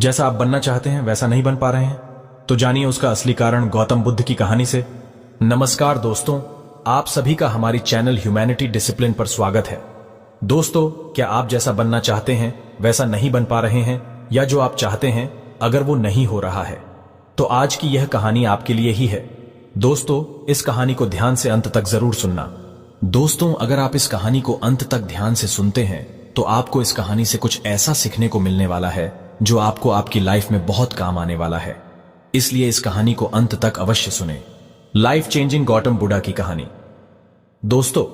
जैसा आप बनना चाहते हैं वैसा नहीं बन पा रहे हैं, तो जानिए उसका असली कारण गौतम बुद्ध की कहानी से। नमस्कार दोस्तों, आप सभी का हमारी चैनल ह्यूमैनिटी डिसिप्लिन पर स्वागत है। दोस्तों, क्या आप जैसा बनना चाहते हैं वैसा नहीं बन पा रहे हैं, या जो आप चाहते हैं अगर वो नहीं हो रहा है, तो आज की यह कहानी आपके लिए ही है। दोस्तों, इस कहानी को ध्यान से अंत तक जरूर सुनना। दोस्तों, अगर आप इस कहानी को अंत तक ध्यान से सुनते हैं तो आपको इस कहानी से कुछ ऐसा सीखने को मिलने वाला है जो आपको आपकी लाइफ में बहुत काम आने वाला है। इसलिए इस कहानी को अंत तक अवश्य सुने। लाइफ चेंजिंग गौतम बुद्धा की कहानी। दोस्तों,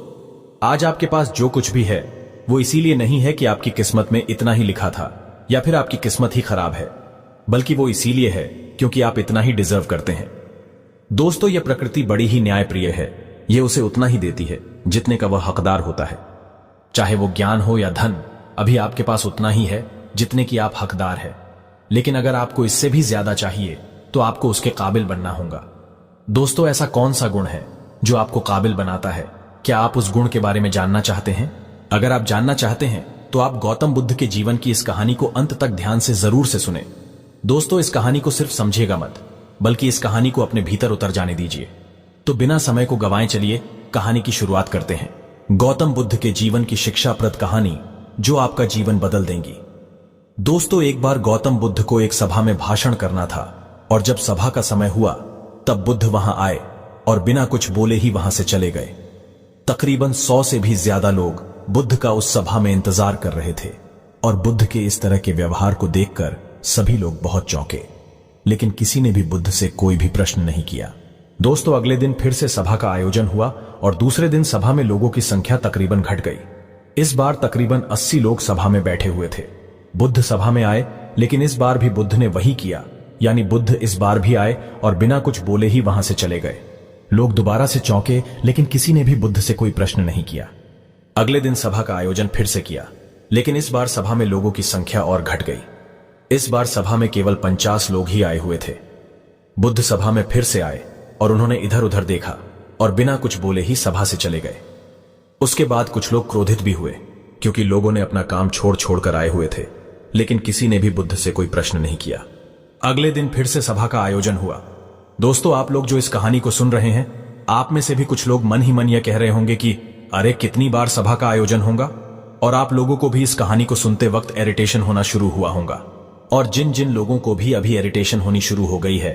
आज आपके पास जो कुछ भी है वो इसीलिए नहीं है कि आपकी किस्मत में इतना ही लिखा था या फिर आपकी किस्मत ही खराब है, बल्कि वो इसीलिए है क्योंकि आप इतना ही डिजर्व करते हैं। दोस्तों, यह प्रकृति बड़ी ही न्यायप्रिय है। यह उसे उतना ही देती है जितने का वह हकदार होता है। चाहे वो ज्ञान हो या धन, अभी आपके पास उतना ही है जितने की आप हकदार है। लेकिन अगर आपको इससे भी ज्यादा चाहिए तो आपको उसके काबिल बनना होगा। दोस्तों, ऐसा कौन सा गुण है जो आपको काबिल बनाता है? क्या आप उस गुण के बारे में जानना चाहते हैं? अगर आप जानना चाहते हैं तो आप गौतम बुद्ध के जीवन की इस कहानी को अंत तक ध्यान से जरूर से सुने। दोस्तों, इस कहानी को सिर्फ समझिएगा मत, बल्कि इस कहानी को अपने भीतर उतर जाने दीजिए। तो बिना समय को गंवाए चलिए कहानी की शुरुआत करते हैं। गौतम बुद्ध के जीवन की शिक्षाप्रद कहानी जो आपका जीवन बदल देंगी। दोस्तों, एक बार गौतम बुद्ध को एक सभा में भाषण करना था, और जब सभा का समय हुआ तब बुद्ध वहां आए और बिना कुछ बोले ही वहां से चले गए। तकरीबन 100 से भी ज्यादा लोग बुद्ध का उस सभा में इंतजार कर रहे थे, और बुद्ध के इस तरह के व्यवहार को देखकर सभी लोग बहुत चौंके, लेकिन किसी ने भी बुद्ध से कोई भी प्रश्न नहीं किया। दोस्तों, अगले दिन फिर से सभा का आयोजन हुआ और दूसरे दिन सभा में लोगों की संख्या तकरीबन घट गई। इस बार तकरीबन 80 लोग सभा में बैठे हुए थे। बुद्ध सभा में आए, लेकिन इस बार भी बुद्ध ने वही किया, यानी बुद्ध इस बार भी आए और बिना कुछ बोले ही वहां से चले गए। लोग दोबारा से चौंके, लेकिन किसी ने भी बुद्ध से कोई प्रश्न नहीं किया। अगले दिन सभा का आयोजन फिर से किया, लेकिन इस बार सभा में लोगों की संख्या और घट गई। इस बार सभा में केवल 50 लोग ही आए हुए थे। बुद्ध सभा में फिर से आए और उन्होंने इधर उधर देखा और बिना कुछ बोले ही सभा से चले गए। उसके बाद कुछ लोग क्रोधित भी हुए, क्योंकि लोगों ने अपना काम छोड़ छोड़कर आए हुए थे, लेकिन किसी ने भी बुद्ध से कोई प्रश्न नहीं किया। अगले दिन फिर से सभा का आयोजन हुआ। दोस्तों, आप लोग जो इस कहानी को सुन रहे हैं, आप में से भी कुछ लोग मन ही मन यह कह रहे होंगे कि अरे कितनी बार सभा का आयोजन होगा, और आप लोगों को भी इस कहानी को सुनते वक्त इरिटेशन होना शुरू हुआ होगा। और जिन जिन लोगों को भी अभी इरिटेशन होनी शुरू हो गई है,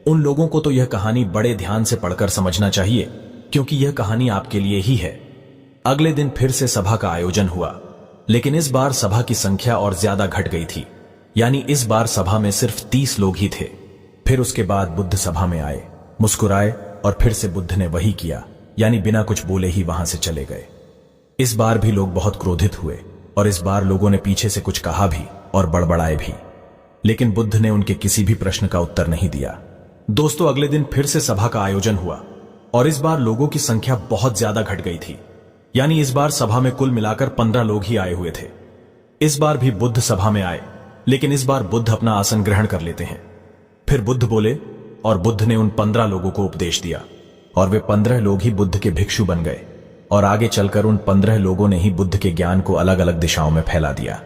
उन लोगों को तो यह कहानी बड़े ध्यान से पढ़कर समझना चाहिए, क्योंकि यह कहानी आपके लिए ही है। अगले दिन फिर से सभा का आयोजन हुआ, लेकिन इस बार सभा की संख्या और ज्यादा घट गई थी, यानी इस बार सभा में सिर्फ 30 लोग ही थे। फिर उसके बाद बुद्ध सभा में आए, मुस्कुराए और फिर से बुद्ध ने वही किया, यानी बिना कुछ बोले ही वहां से चले गए। इस बार भी लोग बहुत क्रोधित हुए, और इस बार लोगों ने पीछे से कुछ कहा भी और बड़बड़ाए भी, लेकिन बुद्ध ने उनके किसी भी प्रश्न का उत्तर नहीं दिया। दोस्तों, अगले दिन फिर से सभा का आयोजन हुआ, और इस बार लोगों की संख्या बहुत ज्यादा घट गई थी, यानी इस बार सभा में कुल मिलाकर 15 लोग ही आए हुए थे। इस बार भी बुद्ध सभा में आए, लेकिन इस बार बुद्ध अपना आसन ग्रहण कर लेते हैं। फिर बुद्ध बोले और बुद्ध ने उन 15 लोगों को उपदेश दिया, और वे 15 लोग ही बुद्ध के भिक्षु बन गए, और आगे चलकर उन 15 लोगों ने ही बुद्ध के ज्ञान को अलग अलग दिशाओं में फैला दिया।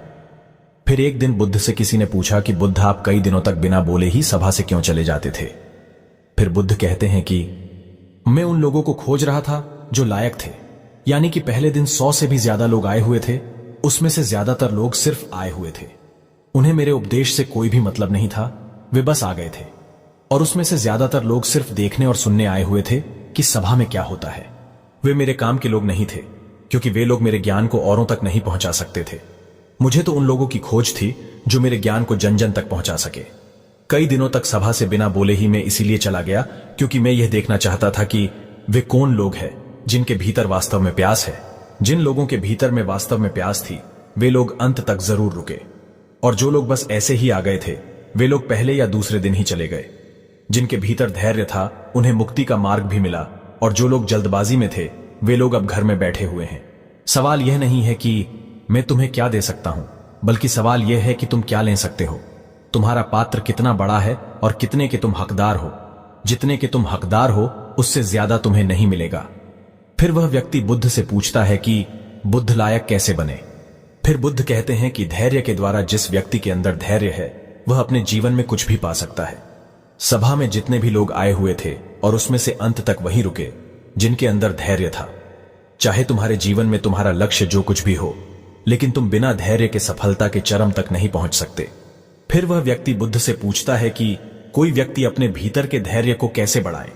फिर एक दिन बुद्ध से किसी ने पूछा कि बुद्ध, आप कई दिनों तक बिना बोले ही सभा से क्यों चले जाते थे? फिर बुद्ध कहते हैं कि मैं उन लोगों को खोज रहा था जो लायक थे, यानी कि पहले दिन 100 से भी ज्यादा लोग आए हुए थे, उसमें से ज्यादातर लोग सिर्फ आए हुए थे। उन्हें मेरे उपदेश से कोई भी मतलब नहीं था, वे बस आ गए थे। और उसमें से ज्यादातर लोग सिर्फ देखने और सुनने आए हुए थे कि सभा में क्या होता है। वे मेरे काम के लोग नहीं थे, क्योंकि वे लोग मेरे ज्ञान को औरों तक नहीं पहुंचा सकते थे। मुझे तो उन लोगों की खोज थी जो मेरे ज्ञान को जन जन तक पहुंचा सके। कई दिनों तक सभा से बिना बोले ही मैं इसीलिए चला गया, क्योंकि मैं यह देखना चाहता था कि वे कौन लोग हैं जिनके भीतर वास्तव में प्यास है। जिन लोगों के भीतर में वास्तव में प्यास थी, वे लोग अंत तक जरूर रुके, और जो लोग बस ऐसे ही आ गए थे, वे लोग पहले या दूसरे दिन ही चले गए। जिनके भीतर धैर्य था, उन्हें मुक्ति का मार्ग भी मिला, और जो लोग जल्दबाजी में थे, वे लोग अब घर में बैठे हुए हैं। सवाल यह नहीं है कि मैं तुम्हें क्या दे सकता हूं, बल्कि सवाल यह है कि तुम क्या ले सकते हो। तुम्हारा पात्र कितना बड़ा है और कितने के तुम हकदार हो। जितने के तुम हकदार हो, उससे ज्यादा तुम्हें नहीं मिलेगा। फिर वह व्यक्ति बुद्ध से पूछता है कि बुद्ध लायक कैसे बने। फिर बुद्ध कहते हैं कि धैर्य के द्वारा जिस व्यक्ति के अंदर धैर्य है, वह अपने जीवन में कुछ भी पा सकता है। सभा में जितने भी लोग आए हुए थे और उसमें से अंत तक वही रुके जिनके अंदर धैर्य था। चाहे तुम्हारे जीवन में तुम्हारा लक्ष्य जो कुछ भी हो, लेकिन तुम बिना धैर्य के सफलता के चरम तक नहीं पहुंच सकते। फिर वह व्यक्ति बुद्ध से पूछता है कि कोई व्यक्ति अपने भीतर के धैर्य को कैसे बढ़ाए।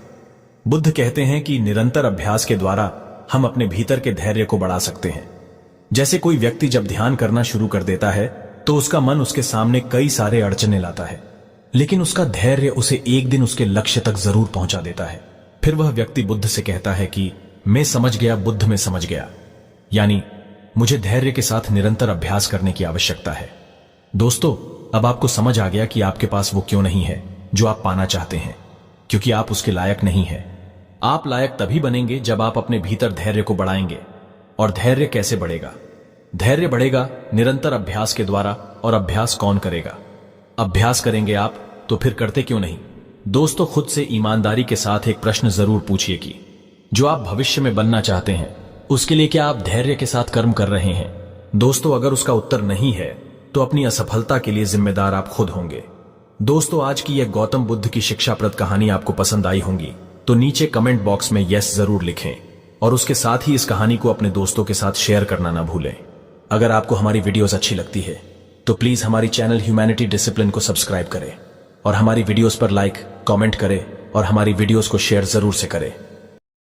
बुद्ध कहते हैं कि निरंतर अभ्यास के द्वारा हम अपने भीतर के धैर्य को बढ़ा सकते हैं। जैसे कोई व्यक्ति जब ध्यान करना शुरू कर देता है तो उसका मन उसके सामने कई सारे अड़चने लाता है, लेकिन उसका धैर्य उसे एक दिन उसके लक्ष्य तक जरूर पहुंचा देता है। फिर वह व्यक्ति बुद्ध से कहता है कि मैं समझ गया, बुद्ध में समझ गया, यानी मुझे धैर्य के साथ निरंतर अभ्यास करने की आवश्यकता है। दोस्तों, अब आपको समझ आ गया कि आपके पास वो क्यों नहीं है जो आप पाना चाहते हैं, क्योंकि आप उसके लायक नहीं है। आप लायक तभी बनेंगे जब आप अपने भीतर धैर्य को बढ़ाएंगे। और धैर्य कैसे बढ़ेगा? धैर्य बढ़ेगा निरंतर अभ्यास के द्वारा। और अभ्यास कौन करेगा? अभ्यास करेंगे आप, तो फिर करते क्यों नहीं? दोस्तों, खुद से ईमानदारी के साथ एक प्रश्न जरूर पूछिए कि जो आप भविष्य में बनना चाहते हैं उसके लिए क्या आप धैर्य के साथ कर्म कर रहे हैं? दोस्तों, अगर उसका उत्तर नहीं है तो अपनी असफलता के लिए जिम्मेदार आप खुद होंगे। दोस्तों, आज की यह गौतम बुद्ध की शिक्षाप्रद कहानी आपको पसंद आई होंगी तो नीचे कमेंट बॉक्स में यस जरूर लिखें और उसके साथ ही इस कहानी को अपने दोस्तों के साथ शेयर करना ना भूलें। अगर आपको हमारी वीडियोस अच्छी लगती है तो प्लीज हमारी चैनल ह्यूमैनिटी डिसिप्लिन को सब्सक्राइब करें और हमारी वीडियोस पर लाइक, कमेंट करें और हमारी वीडियोस को शेयर जरूर से करें।